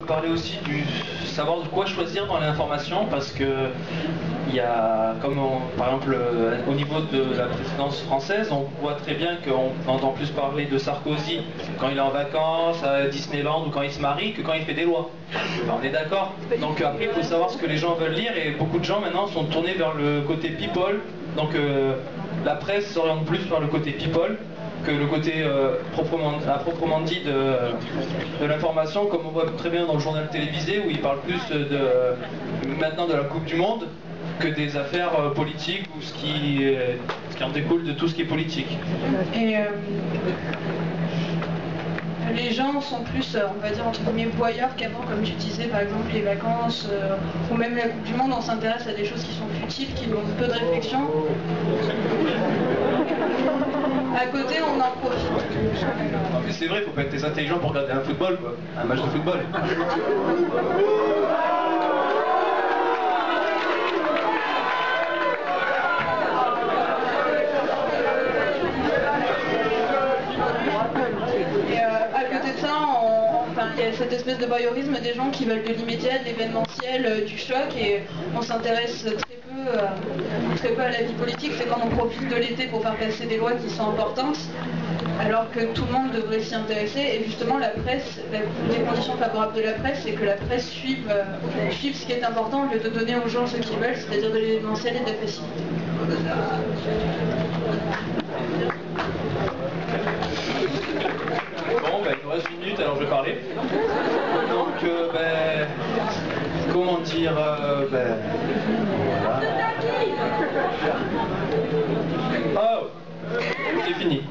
Parler aussi du savoir de quoi choisir dans l'information, parce que il y a, par exemple au niveau de la présidence française, on voit très bien qu'on entend plus parler de Sarkozy quand il est en vacances à Disneyland ou quand il se marie que quand il fait des lois. Enfin, on est d'accord. Donc après il faut savoir ce que les gens veulent lire, et beaucoup de gens maintenant sont tournés vers le côté people. Donc la presse s'oriente plus vers le côté people que le côté proprement dit de l'information, comme on voit très bien dans le journal télévisé où il parle plus maintenant de la Coupe du Monde que des affaires politiques ou ce qui en découle de tout ce qui est politique. Et les gens sont plus, on va dire, entre guillemets, voyeurs qu'avant, comme tu disais, par exemple les vacances, ou même la Coupe du Monde, on s'intéresse à des choses qui sont futiles, qui demandent peu de réflexion. À côté, on en profite. Non, mais c'est vrai, il faut pas être très intelligent pour regarder un football, quoi. Un match de football. Il y a cette espèce de voyeurisme des gens qui veulent de l'immédiat, de l'événementiel, du choc, et on s'intéresse très peu à la vie politique. C'est quand on profite de l'été pour faire passer des lois qui sont importantes, alors que tout le monde devrait s'y intéresser. Et justement, la presse, les conditions favorables de la presse, c'est que la presse suive ce qui est important au lieu de donner aux gens ce qu'ils veulent, c'est-à-dire de l'événementiel et de la facilité. Bon, il nous reste une minute, alors je vais parler. Donc, comment dire, voilà. Oh, c'est fini.